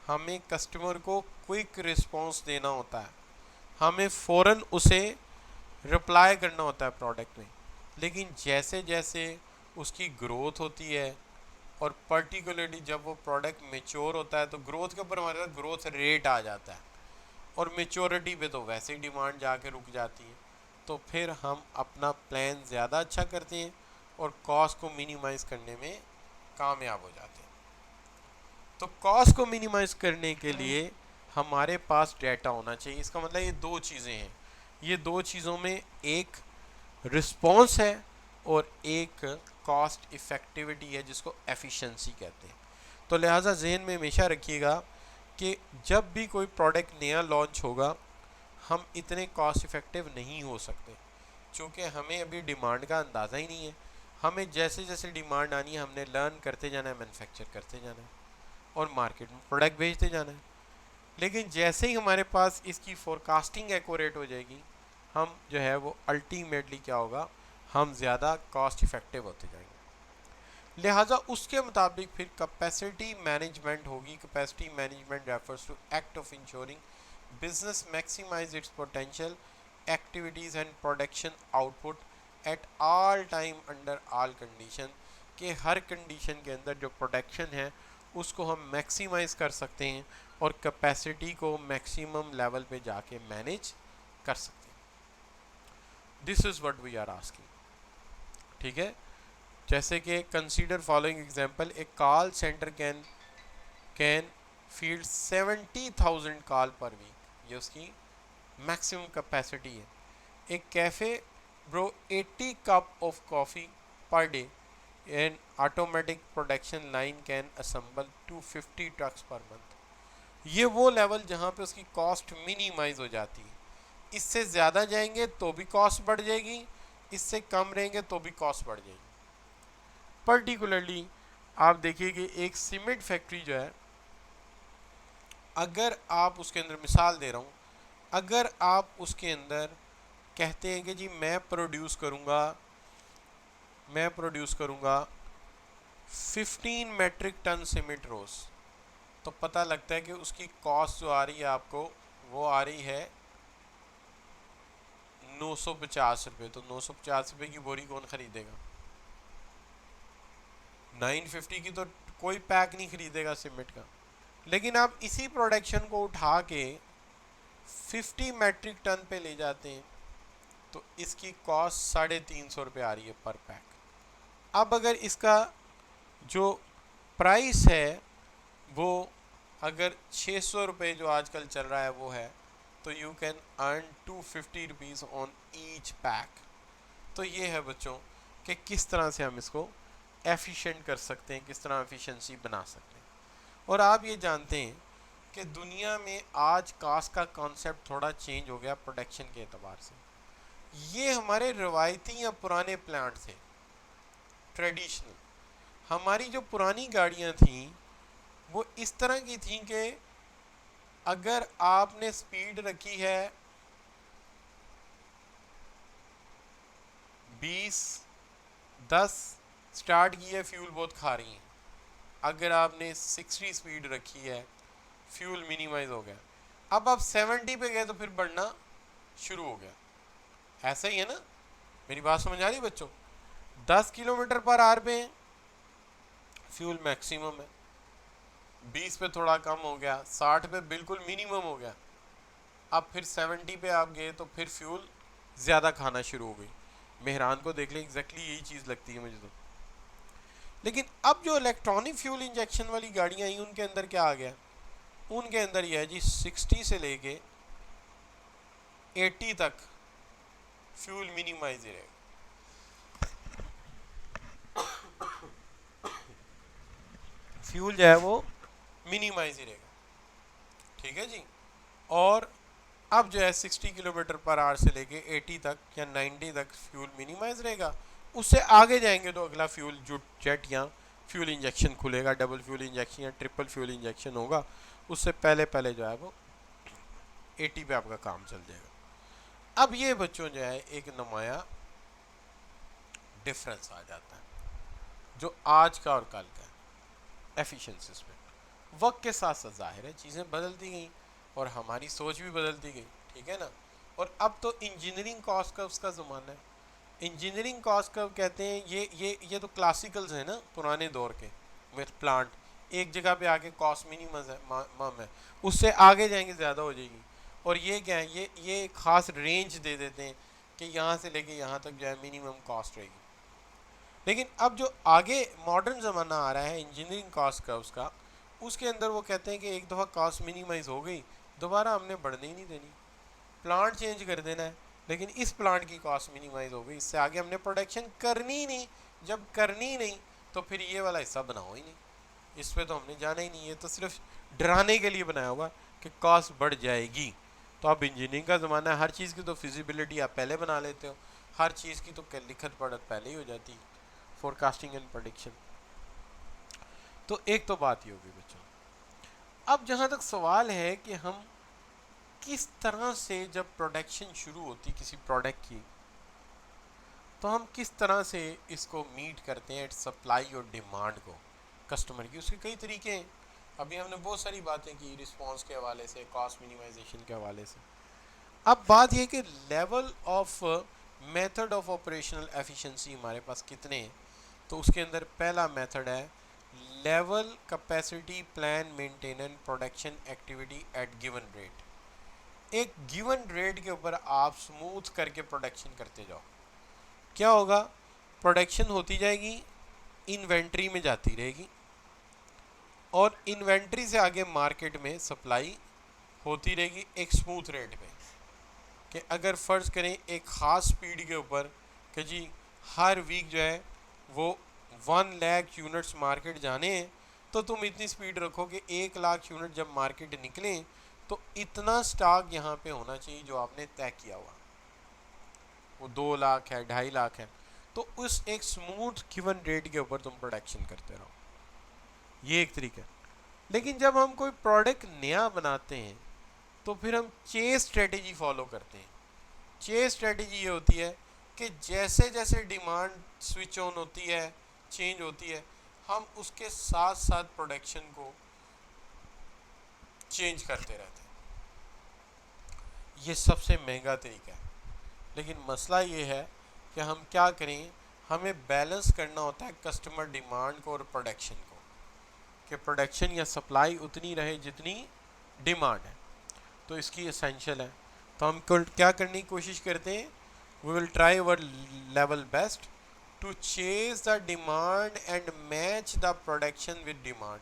हमें कस्टमर को क्विक रिस्पॉन्स देना होता है, हमें फ़ौरन उसे रिप्लाई करना होता है प्रोडक्ट में। लेकिन जैसे जैसे उसकी ग्रोथ होती है और पर्टिकुलरली जब वो प्रोडक्ट मेच्योर होता है तो ग्रोथ के ऊपर हमारे पास ग्रोथ रेट आ जाता है, और मेच्योरिटी पे तो वैसे ही डिमांड जाके रुक जाती है। तो फिर हम अपना प्लान ज़्यादा अच्छा करते हैं और कॉस्ट को मिनिमाइज़ करने में कामयाब हो जाते हैं। तो कॉस्ट को मिनिमाइज़ करने के लिए हमारे पास डेटा होना चाहिए। इसका मतलब ये दो चीज़ें हैं, ये दो चीज़ों में एक रिस्पॉन्स है और एक कॉस्ट इफ़ेक्टिविटी है जिसको एफिशिएंसी कहते हैं। तो लिहाजा जहन में हमेशा रखिएगा कि जब भी कोई प्रोडक्ट नया लॉन्च होगा हम इतने कॉस्ट इफ़ेक्टिव नहीं हो सकते, क्योंकि हमें अभी डिमांड का अंदाज़ा ही नहीं है। हमें जैसे जैसे डिमांड आनी है हमने लर्न करते जाना है, मैन्युफैक्चर करते जाना है और मार्केट में प्रोडक्ट भेजते जाना है। लेकिन जैसे ही हमारे पास इसकी फोरकास्टिंग एक्यूरेट हो जाएगी, हम जो है वो अल्टीमेटली क्या होगा, हम ज़्यादा कॉस्ट इफ़ेक्टिव होते जाएंगे। लिहाजा उसके मुताबिक फिर कैपेसिटी मैनेजमेंट होगी। Capacity management refers to act of ensuring business maximize its potential activities and production output at all time under all condition, के हर कंडीशन के अंदर जो प्रोडक्शन है उसको हम मैक्सिमाइज कर सकते हैं और कैपेसिटी को मैक्सिमम लेवल पे जाके मैनेज कर सकते हैं। This is what we are asking. ठीक है, जैसे कि consider following example, a call centre can field 70,000 call per week, ये उसकी मैक्सिमम कैपेसिटी है। एक cafe brew 80 cup of coffee per day, an automatic production line can assemble 250 trucks per month. ये वो लेवल जहाँ पे उसकी कॉस्ट मिनिमाइज हो जाती है। इससे ज़्यादा जाएंगे तो भी कॉस्ट बढ़ जाएगी, इससे कम रहेंगे तो भी कॉस्ट बढ़ जाएगी। पर्टिकुलरली आप देखिए कि एक सीमेंट फैक्ट्री जो है, अगर आप उसके अंदर, मिसाल दे रहा हूँ, अगर आप उसके अंदर कहते हैं कि जी मैं प्रोड्यूस करूँगा मैं प्रोड्यूस करूँगा 15 मेट्रिक टन सीमेंट रोज, तो पता लगता है कि उसकी कॉस्ट जो आ रही है आपको वो आ रही है 950 रुपये। तो 950 रुपये की बोरी कौन खरीदेगा? 950 की तो कोई पैक नहीं खरीदेगा सीमेंट का। लेकिन आप इसी प्रोडक्शन को उठा के 50 मेट्रिक टन पे ले जाते हैं तो इसकी कॉस्ट 350 रुपये आ रही है पर पैक। अब अगर इसका जो प्राइस है वो अगर 600 रुपये जो आजकल चल रहा है वो है, तो you can earn 250 rupees on each pack. तो ये है बच्चों कि किस तरह से हम इसको एफिशिएंट कर सकते हैं, किस तरह एफिशिएंसी बना सकते हैं। और आप ये जानते हैं कि दुनिया में आज कास्ट का कॉन्सेप्ट थोड़ा चेंज हो गया प्रोडक्शन के एतबार से। ये हमारे रवायती या पुराने प्लांट थे, ट्रेडिशनल। हमारी जो पुरानी गाड़ियाँ थीं वो इस तरह की थीं कि अगर आपने स्पीड रखी है 20-10 स्टार्ट की है, फ्यूल बहुत खा रही हैं। अगर आपने 60 स्पीड रखी है, फ्यूल मिनिमाइज हो गया। अब आप 70 पे गए तो फिर बढ़ना शुरू हो गया। ऐसा ही है ना? मेरी बात समझ आ रही बच्चों? 10 किलोमीटर पर आवर पे फ्यूल मैक्सिमम है, 20 पे थोड़ा कम हो गया, 60 पे बिल्कुल मिनिमम हो गया। अब फिर 70 पे आप गए तो फिर फ्यूल ज़्यादा खाना शुरू हो गई। मेहरान को देख लें, एग्जैक्टली यही चीज़ लगती है मुझे तो। लेकिन अब जो इलेक्ट्रॉनिक फ्यूल इंजेक्शन वाली गाड़ियाँ आई उनके अंदर क्या आ गया? उनके अंदर यह है जी 60 से लेके 80 तक फ्यूल मिनिमाइज ही रहेगा। फ्यूल जो है वो मिनिमाइज ही रहेगा, ठीक है जी। और अब जो है 60 किलोमीटर पर आवर से लेके 80 तक या 90 तक फ्यूल मिनिमाइज रहेगा। उससे आगे जाएंगे तो अगला फ्यूल जो जेट या फ्यूल इंजेक्शन खुलेगा, डबल फ्यूल इंजेक्शन या ट्रिपल फ्यूल इंजेक्शन होगा। उससे पहले पहले जो है वो 80 पे आपका काम चल जाएगा। अब ये बच्चों जो है एक नुमाया डिफरेंस आ जाता है जो आज का और कल का है एफिशिएंसीज में। वक्त के साथ साथ जाहिर है चीज़ें बदलती गई और हमारी सोच भी बदलती गई, ठीक है ना। और अब तो इंजीनियरिंग कॉस्ट कर्व्स का ज़माना है। इंजीनियरिंग कॉस्ट कर्व कहते हैं ये तो क्लासिकल्स हैं ना पुराने दौर के, में प्लांट एक जगह पे आके कॉस्ट मिनिमम है मम है, उससे आगे जाएंगे ज़्यादा हो जाएगी। और ये क्या है, ये खास रेंज दे देते हैं कि यहाँ से लेके यहाँ तक जो है मिनिमम कॉस्ट रहेगी। लेकिन अब जो आगे मॉडर्न ज़माना आ रहा है इंजीनियरिंग कॉस्ट कर्व्स का, उसके अंदर वो कहते हैं कि एक दफ़ा कॉस्ट मिनिमाइज हो गई, दोबारा हमने बढ़ने ही नहीं देनी, प्लांट चेंज कर देना है। लेकिन इस प्लांट की कॉस्ट मिनिमाइज हो गई, इससे आगे हमने प्रोडक्शन करनी ही नहीं। जब करनी ही नहीं तो फिर ये वाला हिस्सा बनाओ ही नहीं, इस पर तो हमने जाना ही नहीं। है तो सिर्फ डराने के लिए बनाया होगा कि कॉस्ट बढ़ जाएगी। तो अब इंजीनियरिंग का ज़माना है, हर चीज़ की तो फिजिबिलिटी आप पहले बना लेते हो, हर चीज़ की तो लिखत पढ़त पहले ही हो जाती है, फोरकास्टिंग एंड प्रेडिक्शन। तो एक तो बात ये होगी बच्चों। अब जहाँ तक सवाल है कि हम किस तरह से जब प्रोडक्शन शुरू होती किसी प्रोडक्ट की, तो हम किस तरह से इसको मीट करते हैं सप्लाई और डिमांड को कस्टमर की। उसके कई तरीके हैं। अभी हमने बहुत सारी बातें की रिस्पांस के हवाले से, कॉस्ट मिनिमाइजेशन के हवाले से। अब बात यह कि level of method of operational efficiency हमारे पास कितने हैं। तो उसके अंदर पहला मेथड है level capacity plan maintenance production activity at given rate. एक गिवन रेट के ऊपर आप स्मूथ करके प्रोडक्शन करते जाओ। क्या होगा, प्रोडक्शन होती जाएगी, इन्वेंट्री में जाती रहेगी और इन्वेंट्री से आगे मार्केट में सप्लाई होती रहेगी एक स्मूथ रेट पे। कि अगर फ़र्ज़ करें एक ख़ास स्पीड के ऊपर कि जी हर वीक जो है वो 1 लाख यूनिट्स मार्केट जाने हैं, तो तुम इतनी स्पीड रखो कि 1 लाख यूनिट जब मार्केट निकलें तो इतना स्टॉक यहाँ पे होना चाहिए जो आपने तय किया हुआ। वो 2 लाख है, 2.5 लाख है, तो उस एक स्मूथ गिवन रेट के ऊपर तुम प्रोडक्शन करते रहो। ये एक तरीका है। लेकिन जब हम कोई प्रोडक्ट नया बनाते हैं तो फिर हम चेस स्ट्रेटेजी फॉलो करते हैं। चेस स्ट्रेटेजी ये होती है कि जैसे जैसे डिमांड स्विच ऑन होती है, चेंज होती है, हम उसके साथ साथ प्रोडक्शन को चेंज करते रहते हैं। ये सबसे महंगा तरीका है, लेकिन मसला ये है कि हम क्या करें, हमें बैलेंस करना होता है कस्टमर डिमांड को और प्रोडक्शन को, कि प्रोडक्शन या सप्लाई उतनी रहे जितनी डिमांड है। तो इसकी एसेंशियल है। तो हम क्या करने की कोशिश करते हैं, we will try our level best to chase the demand and match the production with demand,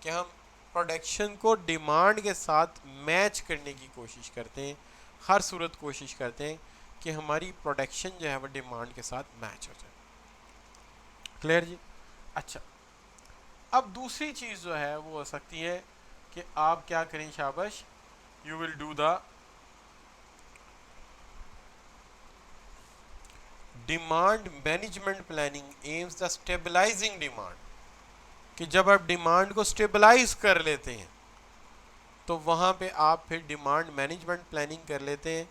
कि हम प्रोडक्शन को डिमांड के साथ मैच करने की कोशिश करते हैं, हर सूरत कोशिश करते हैं कि हमारी प्रोडक्शन जो है वो डिमांड के साथ मैच हो जाए। क्लियर जी? अच्छा, अब दूसरी चीज़ जो है वो हो सकती है कि आप क्या करें, शाबाश, you will do the demand management planning aims the stabilising demand, कि जब आप डिमांड को स्टेबलाइज कर लेते हैं तो वहाँ पे आप फिर डिमांड मैनेजमेंट प्लानिंग कर लेते हैं।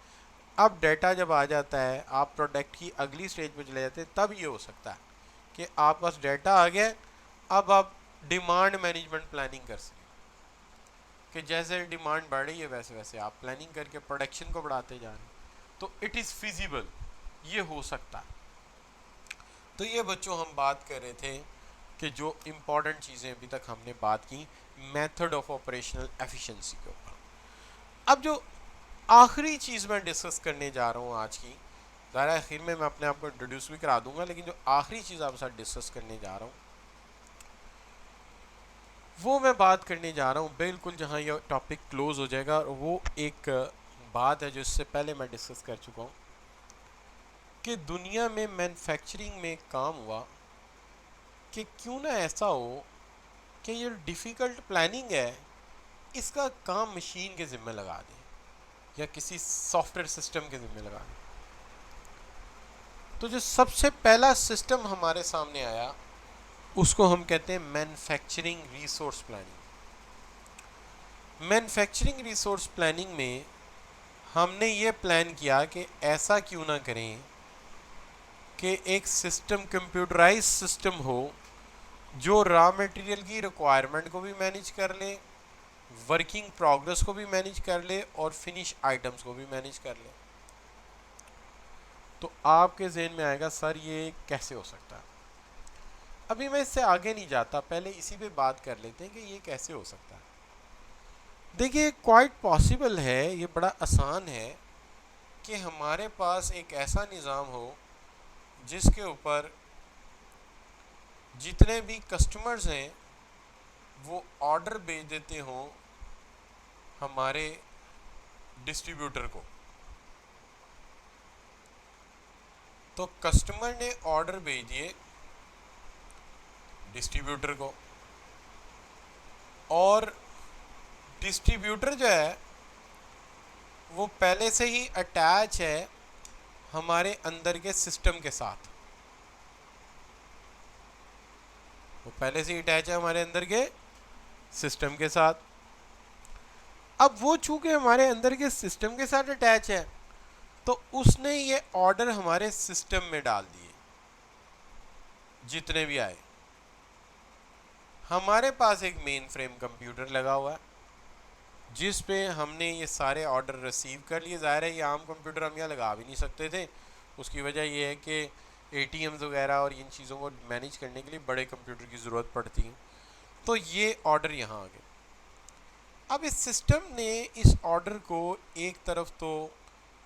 अब डाटा जब आ जाता है, आप प्रोडक्ट की अगली स्टेज पे चले जाते हैं, तब ये हो सकता है कि आप पास डाटा आ गया, अब आप डिमांड मैनेजमेंट प्लानिंग कर सकें, कि जैसे डिमांड बढ़ रही है वैसे वैसे आप प्लानिंग करके प्रोडक्शन को बढ़ाते जा रहे हैं। तो इट इज़ फिजिबल, ये हो सकता है। तो ये बच्चों हम बात कर रहे थे कि जो इम्पॉर्टेंट चीज़ें अभी तक हमने बात की मेथड ऑफ ऑपरेशनल एफिशिएंसी के ऊपर। अब जो आखिरी चीज़ मैं डिस्कस करने जा रहा हूँ आज की, ज़रा आखिर में मैं अपने आप को इंट्रोड्यूस भी करा दूंगा, लेकिन जो आखिरी चीज़ आपके साथ डिस्कस करने जा रहा हूँ वो मैं बात करने जा रहा हूँ बिल्कुल जहाँ ये टॉपिक क्लोज हो जाएगा। और वो एक बात है जो इससे पहले मैं डिस्कस कर चुका हूँ कि दुनिया में मैन्युफैक्चरिंग में काम हुआ कि क्यों ना ऐसा हो कि ये डिफ़िकल्ट प्लानिंग है इसका काम मशीन के ज़िम्मे लगा दें या किसी सॉफ्टवेयर सिस्टम के ज़िम्मे लगा दें। तो जो सबसे पहला सिस्टम हमारे सामने आया उसको हम कहते हैं manufacturing resource planning. Manufacturing resource planning में हमने ये प्लान किया कि ऐसा क्यों ना करें कि एक सिस्टम कंप्यूटराइज सिस्टम हो जो रॉ मटेरियल की रिक्वायरमेंट को भी मैनेज कर ले, वर्किंग प्रोग्रेस को भी मैनेज कर ले और फिनिश आइटम्स को भी मैनेज कर ले। तो आपके जहन में आएगा सर ये कैसे हो सकता है। अभी मैं इससे आगे नहीं जाता, पहले इसी पे बात कर लेते हैं कि ये कैसे हो सकता है। देखिए क्वाइट पॉसिबल है, ये बड़ा आसान है कि हमारे पास एक ऐसा निज़ाम हो जिसके ऊपर जितने भी कस्टमर्स हैं वो ऑर्डर भेज देते हों हमारे डिस्ट्रीब्यूटर को। तो कस्टमर ने ऑर्डर भेज दिए डिस्ट्रीब्यूटर को और डिस्ट्रीब्यूटर जो है वो पहले से ही अटैच है हमारे अंदर के सिस्टम के साथ, वो पहले से ही अटैच है हमारे अंदर के सिस्टम के साथ। अब वो चूंकि हमारे अंदर के सिस्टम के साथ अटैच है तो उसने ये ऑर्डर हमारे सिस्टम में डाल दिए जितने भी आए। हमारे पास एक मेन फ्रेम कंप्यूटर लगा हुआ है जिस पे हमने ये सारे ऑर्डर रिसीव कर लिए। ज़ाहिर है ये आम कंप्यूटर हम यहाँ लगा भी नहीं सकते थे, उसकी वजह ये है कि ATMs वगैरह और इन चीज़ों को मैनेज करने के लिए बड़े कंप्यूटर की ज़रूरत पड़ती है। तो ये ऑर्डर यहाँ आ गए। अब इस सिस्टम ने इस ऑर्डर को एक तरफ तो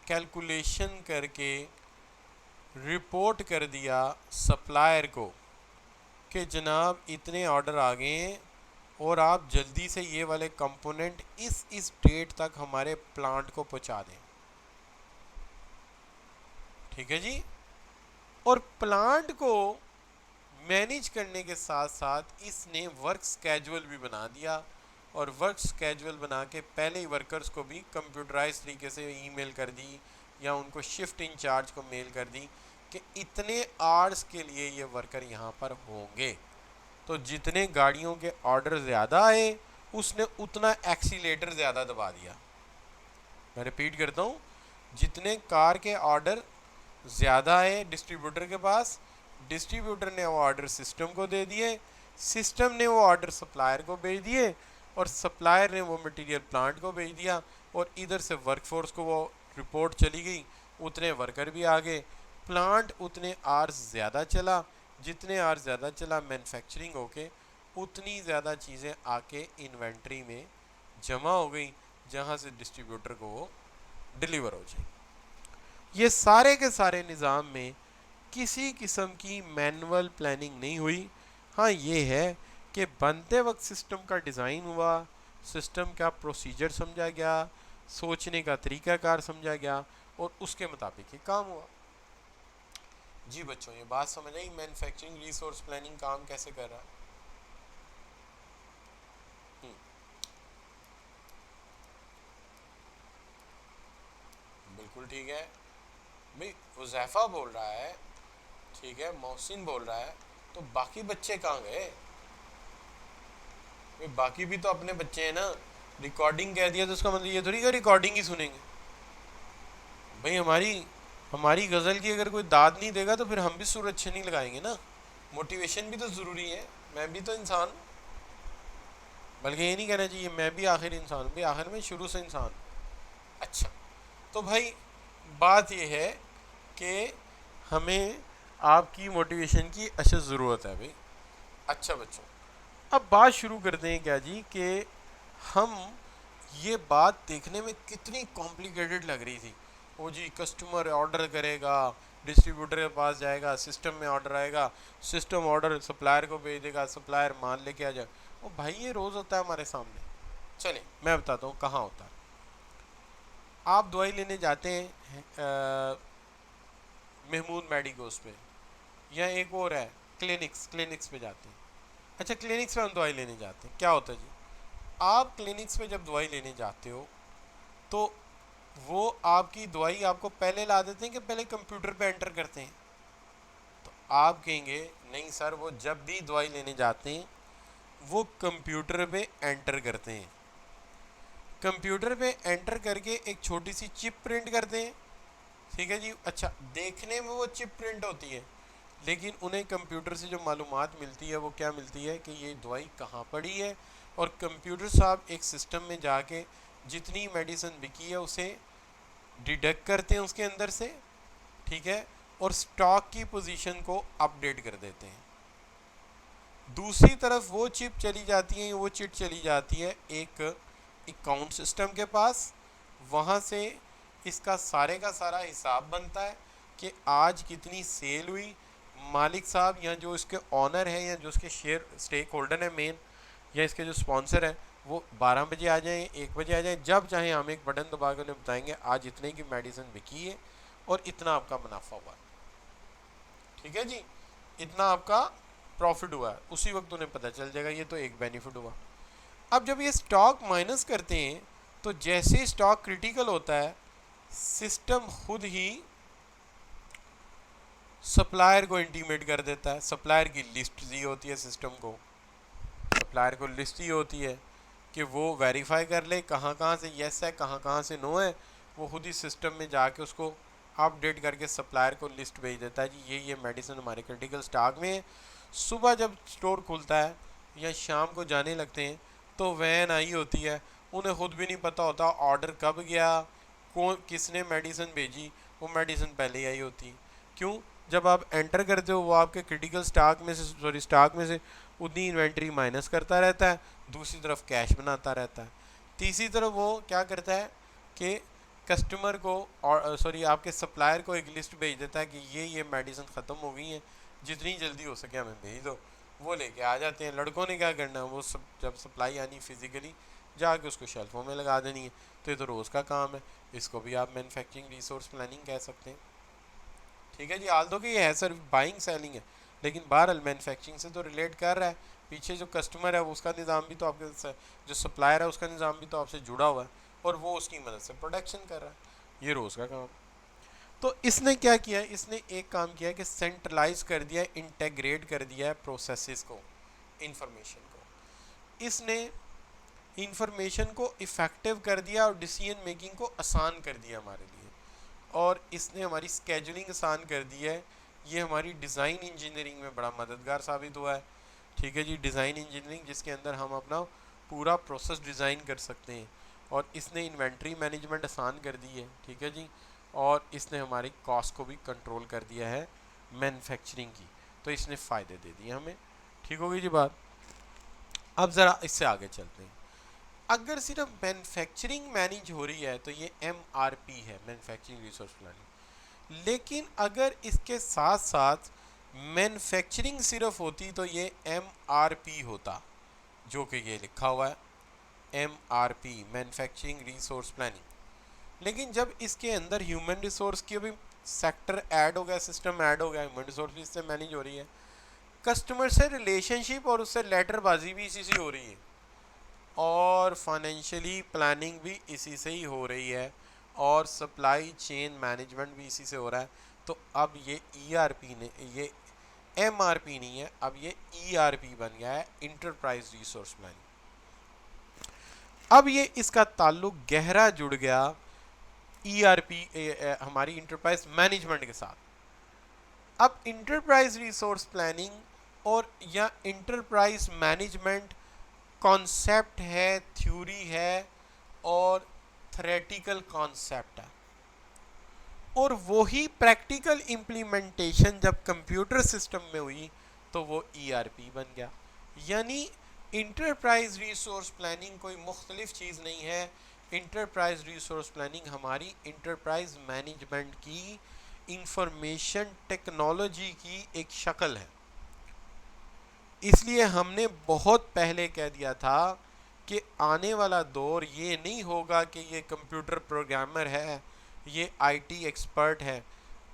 कैलकुलेशन करके रिपोर्ट कर दिया सप्लायर को कि जनाब इतने ऑर्डर आ गए हैं और आप जल्दी से ये वाले कंपोनेंट इस डेट तक हमारे प्लांट को पहुंचा दें। ठीक है जी। और प्लांट को मैनेज करने के साथ साथ इसने वर्क स्केड्यूल भी बना दिया और वर्क स्केड्यूल बना के पहले ही वर्कर्स को भी कंप्यूटराइज तरीके से ईमेल कर दी या उनको शिफ्ट इंचार्ज को मेल कर दी कि इतने आवर्स के लिए ये वर्कर यहाँ पर होंगे। तो जितने गाड़ियों के ऑर्डर ज़्यादा आए उसने उतना एक्सीलेटर ज़्यादा दबा दिया। मैं रिपीट करता हूँ, जितने कार के ऑर्डर ज़्यादा है डिस्ट्रीब्यूटर के पास, डिस्ट्रीब्यूटर ने वो ऑर्डर सिस्टम को दे दिए, सिस्टम ने वो ऑर्डर सप्लायर को भेज दिए, और सप्लायर ने वो मटेरियल प्लांट को भेज दिया, और इधर से वर्कफोर्स को वो रिपोर्ट चली गई, उतने वर्कर भी आ गए, प्लांट उतने आवर्स ज़्यादा चला, जितने आवर्स ज़्यादा चला मैन्युफैक्चरिंग होके उतनी ज़्यादा चीज़ें आके इन्वेंट्री में जमा हो गई, जहाँ से डिस्ट्रीब्यूटर को वो डिलीवर हो जाए। ये सारे के सारे निज़ाम में किसी किस्म की मैनुअल प्लानिंग नहीं हुई। हाँ ये है कि बनते वक्त सिस्टम का डिज़ाइन हुआ, सिस्टम का प्रोसीजर समझा गया, सोचने का तरीकाकार समझा गया, और उसके मुताबिक ये काम हुआ। जी बच्चों, ये बात समझ आई मैन्युफैक्चरिंग रिसोर्स प्लानिंग काम कैसे कर रहा है? बिल्कुल ठीक है भाई। उज़ैफ़ा बोल रहा है, ठीक है, मोहसिन बोल रहा है, तो बाकी बच्चे कहाँ गए भाई? बाकी भी तो अपने बच्चे हैं ना। रिकॉर्डिंग कह दिया तो उसका मतलब ये थोड़ी कि रिकॉर्डिंग ही सुनेंगे भाई। हमारी हमारी गज़ल की अगर कोई दाद नहीं देगा तो फिर हम भी सुर अच्छे नहीं लगाएंगे ना। मोटिवेशन भी तो ज़रूरी है। मैं भी तो इंसान, बल्कि ये नहीं कहना चाहिए मैं भी आखिर इंसान, भी आखिर में शुरू से इंसान। अच्छा, तो भाई बात यह है कि हमें आपकी मोटिवेशन की अशद ज़रूरत है भाई। अच्छा बच्चों, अब बात शुरू करते हैं क्या जी, कि हम ये बात देखने में कितनी कॉम्प्लिकेटेड लग रही थी। वो जी कस्टमर ऑर्डर करेगा, डिस्ट्रीब्यूटर के पास जाएगा, सिस्टम में ऑर्डर आएगा, सिस्टम ऑर्डर सप्लायर को भेज देगा, सप्लायर माल लेके आ जाए। वो भाई ये रोज़ होता है हमारे सामने। चलिए मैं बताता हूँ कहाँ होता है। आप दवाई लेने जाते हैं महमूद मेडिकोस पे, या एक और है क्लिनिक्स पे जाते हैं। अच्छा, क्लिनिक्स पे हम दवाई लेने जाते हैं, क्या होता है जी, आप क्लिनिक्स पे जब दवाई लेने जाते हो तो वो आपकी दवाई आपको पहले ला देते हैं कि पहले कंप्यूटर पे एंटर करते हैं? तो आप कहेंगे नहीं सर, वो जब भी दवाई लेने जाते हैं वो कंप्यूटर पे एंटर करते हैं। कंप्यूटर पे एंटर करके एक छोटी सी चिप प्रिंट करते हैं, ठीक है जी। अच्छा, देखने में वो चिप प्रिंट होती है, लेकिन उन्हें कंप्यूटर से जो मालूमात मिलती है वो क्या मिलती है कि ये दवाई कहाँ पड़ी है, और कंप्यूटर साहब एक सिस्टम में जाके जितनी मेडिसिन बिकी है उसे डिडक्ट करते हैं उसके अंदर से, ठीक है, और स्टॉक की पोजीशन को अपडेट कर देते हैं। दूसरी तरफ वो चिप चली जाती है, वो चिट चली जाती है एक अकाउंट सिस्टम के पास, वहाँ से इसका सारे का सारा हिसाब बनता है कि आज कितनी सेल हुई। मालिक साहब या जो इसके ऑनर है या जो इसके शेयर स्टेक होल्डर है मेन, या इसके जो स्पॉन्सर है, वो 12 बजे आ जाएँ, 1 बजे आ जाएँ, जब चाहें हम एक बटन दबा कर उन्हें बताएंगे आज इतने की मेडिसिन बिकी है और इतना आपका मुनाफा हुआ, ठीक है जी, इतना आपका प्रॉफिट हुआ है। उसी वक्त उन्हें पता चल जाएगा, ये तो एक बेनिफिट हुआ। अब जब ये स्टॉक माइनस करते हैं तो जैसे स्टॉक क्रिटिकल होता है, सिस्टम खुद ही सप्लायर को इंटीमेट कर देता है। सप्लायर की लिस्ट दी होती है सिस्टम को, सप्लायर को लिस्ट दी होती है कि वो वेरीफाई कर ले कहाँ कहाँ से येस है, कहाँ कहाँ से नो है। वो खुद ही सिस्टम में जाके उसको अपडेट करके सप्लायर को लिस्ट भेज देता है जी ये मेडिसिन हमारे क्रिटिकल स्टॉक में है। सुबह जब स्टोर खुलता है या शाम को जाने लगते हैं तो वैन आई होती है, उन्हें खुद भी नहीं पता होता ऑर्डर कब गया, कौन किसने मेडिसिन भेजी, वो मेडिसिन पहले ही आई होती। क्यों? जब आप एंटर करते हो वो आपके क्रिटिकल स्टॉक में से स्टॉक में से उतनी इन्वेंट्री माइनस करता रहता है, दूसरी तरफ कैश बनाता रहता है। तीसरी तरफ वो क्या करता है कि कस्टमर को और आपके सप्लायर को एक लिस्ट भेज देता है कि ये मेडिसिन ख़त्म हो गई हैं, जितनी जल्दी हो सके हमें भेज दो। वो लेके आ जाते हैं। लड़कों ने क्या करना है, वो सब जब सप्लाई आनी फिज़िकली जाके उसको शेल्फों में लगा देनी है। तो ये तो रोज़ का काम है, इसको भी आप मैन्युफैक्चरिंग रिसोर्स प्लानिंग कह सकते हैं, ठीक है जी। आल दो कि ये है सिर्फ बाइंग सेलिंग है, लेकिन बहरहाल मैन्युफैक्चरिंग से तो रिलेट कर रहा है। पीछे जो कस्टमर है उसका निज़ाम भी तो आपके, जो सप्लायर है उसका निज़ाम भी तो आपसे जुड़ा हुआ है, और वो उसकी मदद से प्रोडक्शन कर रहा है। ये रोज़ का काम। तो इसने क्या किया, इसने एक काम किया कि सेंट्रलाइज कर दिया, इंटेग्रेट कर दिया है प्रोसेसेस को, इंफॉर्मेशन को। इसने इंफॉर्मेशन को इफ़ेक्टिव कर दिया और डिसीजन मेकिंग को आसान कर दिया हमारे लिए। और इसने हमारी स्केजुलिंग आसान कर दी है। ये हमारी डिज़ाइन इंजीनियरिंग में बड़ा मददगार साबित हुआ है। ठीक है जी, डिज़ाइन इंजीनियरिंग जिसके अंदर हम अपना पूरा प्रोसेस डिज़ाइन कर सकते हैं। और इसने इन्वेंट्री मैनेजमेंट आसान कर दी है। ठीक है जी, और इसने हमारी कॉस्ट को भी कंट्रोल कर दिया है मैन्युफैक्चरिंग की। तो इसने फ़ायदे दे दिए हमें। ठीक होगी जी बात। अब ज़रा इससे आगे चलते हैं। अगर सिर्फ मैन्युफैक्चरिंग मैनेज हो रही है तो ये MRP है, मैन्युफैक्चरिंग रिसोर्स प्लानिंग। लेकिन अगर इसके साथ साथ मैन्युफैक्चरिंग सिर्फ होती तो ये MRP होता, जो कि ये लिखा हुआ है MRP, मैन्युफैक्चरिंग रिसोर्स प्लानिंग। लेकिन जब इसके अंदर ह्यूमन रिसोर्स की भी सेक्टर ऐड हो गया, सिस्टम ऐड हो गया, ह्यूमन रिसोर्स भी इससे मैनेज हो रही है, कस्टमर से रिलेशनशिप और उससे लेटरबाजी भी इसी से हो रही है, और फाइनेंशियली प्लानिंग भी इसी से ही हो रही है, और सप्लाई चेन मैनेजमेंट भी इसी से हो रहा है। तो अब ये ERP ने, ये MRP नहीं है, अब ये ERP बन गया है, इंटरप्राइज रिसोर्स प्लानिंग। अब ये इसका ताल्लुक गहरा जुड़ गया ERP हमारी इंटरप्राइज मैनेजमेंट के साथ। अब इंटरप्राइज रिसोर्स प्लानिंग और या इंटरप्राइज मैनेजमेंट कॉन्सेप्ट है, थ्योरी है और थ्योरेटिकल कॉन्सेप्ट है, और वही प्रैक्टिकल इम्प्लीमेंटेशन जब कंप्यूटर सिस्टम में हुई तो वो ERP बन गया। यानी इंटरप्राइज रिसोर्स प्लानिंग कोई मुख्तलिफ चीज़ नहीं है। इंटरप्राइज रिसोर्स प्लानिंग हमारी इंटरप्राइज मैनेजमेंट की इंफॉर्मेशन टेक्नोलॉजी की एक शक्ल है। इसलिए हमने बहुत पहले कह दिया था कि आने वाला दौर ये नहीं होगा कि ये कंप्यूटर प्रोग्रामर है, ये IT एक्सपर्ट है।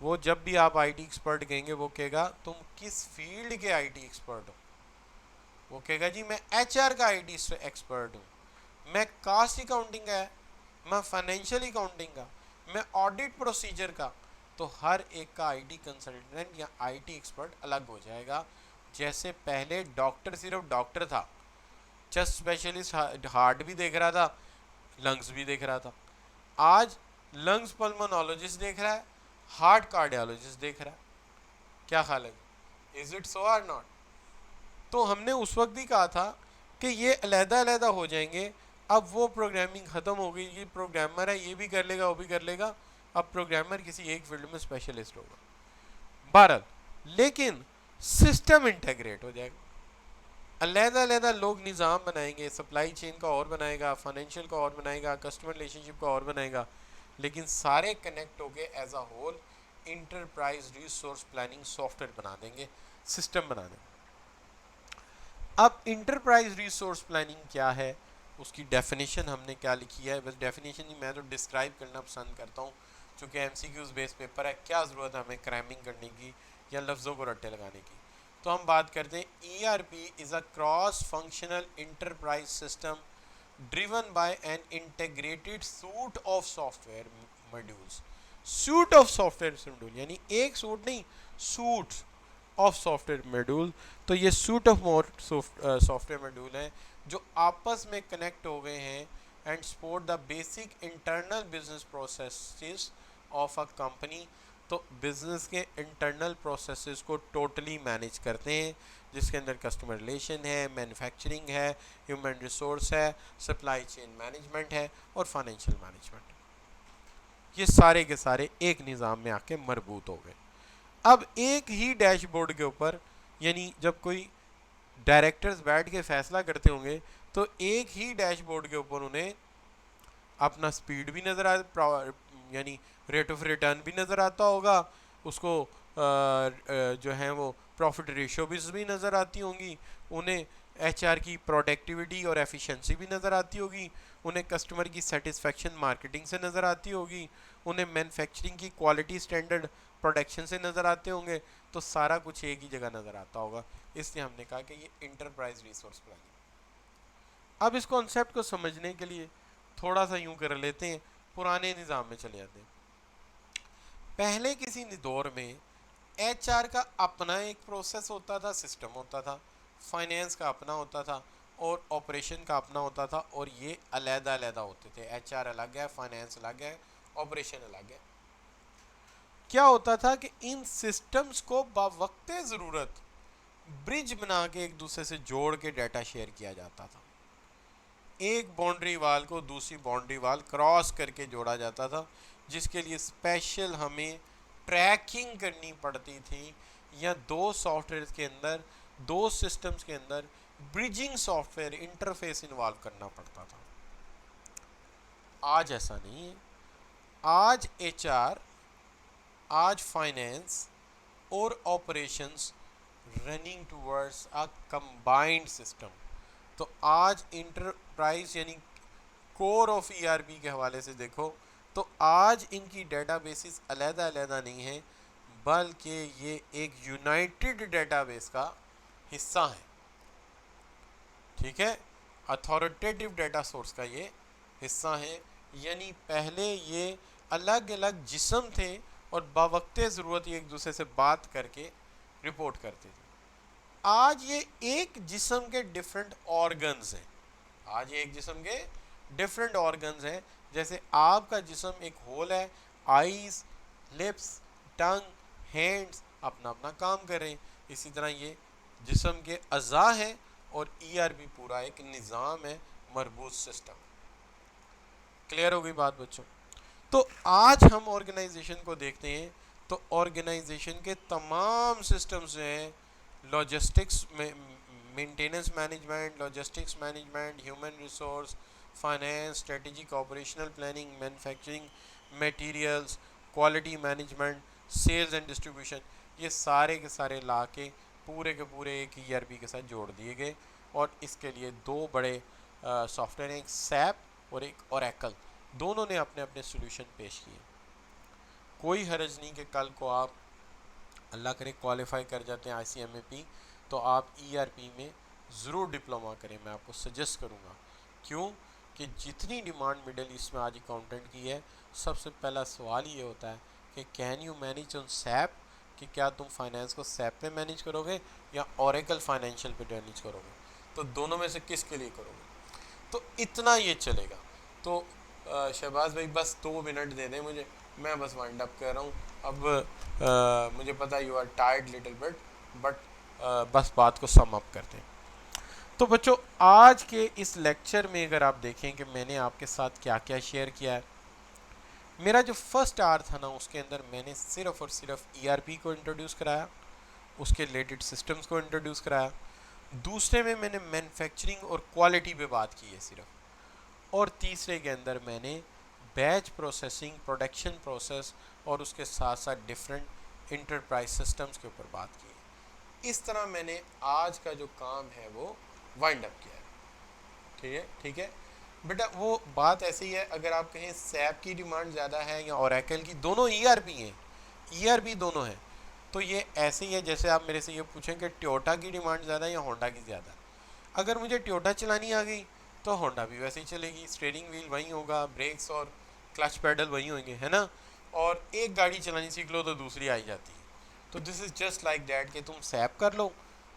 वो जब भी आप IT एक्सपर्ट कहेंगे वो कहेगा तुम किस फील्ड के IT एक्सपर्ट हो। वो कहेगा जी मैं HR का IT एक्सपर्ट हूँ, मैं कास्ट अकाउंटिंग का है, मैं फाइनेंशियल अकाउंटिंग का, मैं ऑडिट प्रोसीजर का। तो हर एक का IT कंसल्टेंट या IT एक्सपर्ट अलग हो जाएगा। जैसे पहले डॉक्टर सिर्फ डॉक्टर था, चेस्ट स्पेशलिस्ट हार्ट भी देख रहा था, लंग्स भी देख रहा था। आज लंग्स पल्मोनोलॉजिस्ट देख रहा है, हार्ट कार्डियोलॉजिस्ट देख रहा है। क्या ख्याल है, is it so or not? तो हमने उस वक्त भी कहा था कि ये अलहदा हो जाएंगे। अब वो प्रोग्रामिंग ख़त्म हो गई, ये प्रोग्रामर है, ये भी कर लेगा वो भी कर लेगा। अब प्रोग्रामर किसी एक फील्ड में स्पेशलिस्ट होगा। बहरहाल, लेकिन सिस्टम इंटेग्रेट हो जाएगा। अलहदा लोग निज़ाम बनाएंगे, सप्लाई चेन का और बनाएगा, फाइनेंशियल का और बनाएगा, कस्टमर रिलेशनशिप का और बनाएगा, लेकिन सारे कनेक्ट होके as a whole enterprise resource planning software बना देंगे, सिस्टम बना देंगे। अब इंटरप्राइज रिसोर्स प्लानिंग क्या है, उसकी डेफिनेशन हमने क्या लिखी है। बस डेफिनेशन ही मैं तो डिस्क्राइब करना पसंद करता हूँ, चूँकि MCQs बेस पेपर है, क्या ज़रूरत है हमें क्रैमिंग करने की या लफ्ज़ों को रट्टे लगाने की। तो हम बात करते हैं ERP is a cross functional enterprise system driven by an integrated suit of software modules. Suit of software module यानी एक सूट नहीं, सूट ऑफ सॉफ्टवेयर मॉड्यूल। तो ये सूट ऑफ सॉफ्टवेयर मॉड्यूल हैं जो आपस में कनेक्ट हो गए हैं and support the basic internal business processes of a company. तो बिजनेस के इंटरनल प्रोसेसेस को टोटली मैनेज करते हैं, जिसके अंदर कस्टमर रिलेशन है, मैन्युफैक्चरिंग है, ह्यूमन रिसोर्स है, सप्लाई चेन मैनेजमेंट है और फाइनेंशियल मैनेजमेंट। ये सारे के सारे एक निज़ाम में आके मरबूत हो गए। अब एक ही डैशबोर्ड के ऊपर, यानी जब कोई डायरेक्टर्स बैठ के फैसला करते होंगे तो एक ही डैशबोर्ड के ऊपर उन्हें अपना स्पीड भी नज़र यानी रेट ऑफ रिटर्न भी नज़र आता होगा, उसको जो है वो प्रॉफिट रेशो भी नज़र आती होंगी, उन्हें HR की प्रोडक्टिविटी और एफिशिएंसी भी नज़र आती होगी, उन्हें कस्टमर की सेटिस्फेक्शन मार्केटिंग से नज़र आती होगी, उन्हें मैन्युफैक्चरिंग की क्वालिटी स्टैंडर्ड प्रोडक्शन से नज़र आते होंगे। तो सारा कुछ एक ही जगह नज़र आता होगा। इसलिए हमने कहा कि ये इंटरप्राइज रिसोर्स प्लानिंग। अब इस कॉन्सेप्ट को समझने के लिए थोड़ा सा यूं कर लेते हैं, पुराने निज़ाम में चले जाते हैं। पहले किसी दौर में HR का अपना एक प्रोसेस होता था, सिस्टम होता था, फाइनेंस का अपना होता था और ऑपरेशन का अपना होता था, और ये अलग-अलग होते थे। HR अलग है, फाइनेंस अलग है, ऑपरेशन अलग है। क्या होता था कि इन सिस्टम्स को बावक्ते ज़रूरत ब्रिज बना के एक दूसरे से जोड़ के डाटा शेयर किया जाता था। एक बाउंड्री वाल को दूसरी बाउंड्री वाल क्रॉस करके जोड़ा जाता था, जिसके लिए स्पेशल हमें ट्रैकिंग करनी पड़ती थी, या दो सॉफ्टवेयर के अंदर, दो सिस्टम्स के अंदर ब्रिजिंग सॉफ्टवेयर इंटरफेस इन्वॉल्व करना पड़ता था। आज ऐसा नहीं है। आज एचआर, आज फाइनेंस और operations running towards a combined system. तो आज इंटरप्राइज यानी कोर ऑफ ईआरपी के हवाले से देखो तो आज इनकी डेटाबेसेस अलग-अलग नहीं है, बल्कि ये एक यूनाइटेड डेटाबेस का हिस्सा है। ठीक है, अथॉरिटेटिव डेटा सोर्स का ये हिस्सा है। यानी पहले ये अलग अलग जिस्म थे और बावक्ते ज़रूरत एक दूसरे से बात करके रिपोर्ट करते थे। आज ये एक जिस्म के डिफरेंट ऑर्गन्स हैं। आज ये एक जिस्म के डिफरेंट ऑर्गन्स हैं। जैसे आपका जिस्म एक होल है, आईज, लिप्स, टंग, हैंड्स अपना अपना काम कर रहे हैं। इसी तरह ये जिस्म के अज़ा हैं और ईआरपी पूरा एक निज़ाम है, मरबूत सिस्टम। क्लियर हो गई बात बच्चों? तो आज हम ऑर्गेनाइजेशन को देखते हैं तो ऑर्गेनाइजेशन के तमाम सिस्टम्स जो हैं, लॉजिस्टिक्स में, maintenance management, logistics management, human resource, finance, strategic operational planning, manufacturing, materials, quality management, sales and distribution, ये सारे के सारे ला के पूरे के पूरे एक ईआरपी के साथ जोड़ दिए गए। और इसके लिए दो बड़े सॉफ्टवेयर हैं, एक सैप और एक ओरेकल। दोनों ने अपने अपने सोल्यूशन पेश किए। कोई हर्ज नहीं कि कल को आप अल्लाह करे क्वालिफाई कर जाते हैं आईसीएमएपी, तो आप ईआरपी में ज़रूर डिप्लोमा करें। मैं आपको सजेस्ट करूँगा। क्यों कि जितनी डिमांड मिडिल ईस्ट में आज अकाउंटेंट की है, सबसे पहला सवाल ये होता है कि can you manage on SAP, कि क्या तुम फाइनेंस को सैप पे मैनेज करोगे या ओरेकल फाइनेंशियल पे मैनेज करोगे, तो दोनों में से किसके लिए करोगे। तो इतना ये चलेगा। तो शहबाज भाई बस 2 मिनट दे दें मुझे, मैं बस वाइंड अप कर रहा हूँ। अब मुझे पता है you are tired little bit, but बस बात को सम अप करते हैं। तो बच्चों आज के इस लेक्चर में अगर आप देखें कि मैंने आपके साथ क्या क्या शेयर किया है, मेरा जो फर्स्ट आवर था ना, उसके अंदर मैंने सिर्फ और सिर्फ ईआरपी को इंट्रोड्यूस कराया, उसके रिलेटेड सिस्टम्स को इंट्रोड्यूस कराया। दूसरे में मैंने मैन्युफैक्चरिंग और क्वालिटी पे बात की है सिर्फ, और तीसरे के अंदर मैंने बैच प्रोसेसिंग, प्रोडक्शन प्रोसेस और उसके साथ साथ डिफरेंट इंटरप्राइज सिस्टम्स के ऊपर बात की है। इस तरह मैंने आज का जो काम है वो वाइंड अप किया है। ठीक है बेटा, वो बात ऐसी है, अगर आप कहें सैप की डिमांड ज़्यादा है या ओरेकल की, दोनों ईआरपी हैं, ईआरपी दोनों हैं। तो ये ऐसे ही है जैसे आप मेरे से ये पूछें कि टोयोटा की डिमांड ज़्यादा है या होंडा की ज़्यादा। अगर मुझे टोयोटा चलानी आ गई तो होंडा भी वैसे ही चलेगी, स्टीयरिंग व्हील वहीं होगा, ब्रेक्स और क्लच पैडल वहीं होंगे, है ना। और एक गाड़ी चलानी सीख लो तो दूसरी आई जाती है। तो this is just like that कि तुम सैप कर लो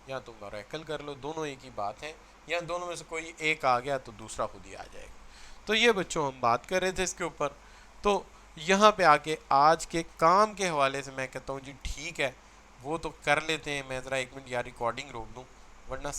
या तुम ओरेकल कर लो, दोनों एक ही बात है। या दोनों में से कोई एक आ गया तो दूसरा खुद ही आ जाएगा। तो ये बच्चों हम बात कर रहे थे इसके ऊपर। तो यहाँ पे आके आज के काम के हवाले से मैं कहता हूँ जी ठीक है, वो तो कर लेते हैं। मैं ज़रा 1 मिनट यार रिकॉर्डिंग रोक दूँ, वरना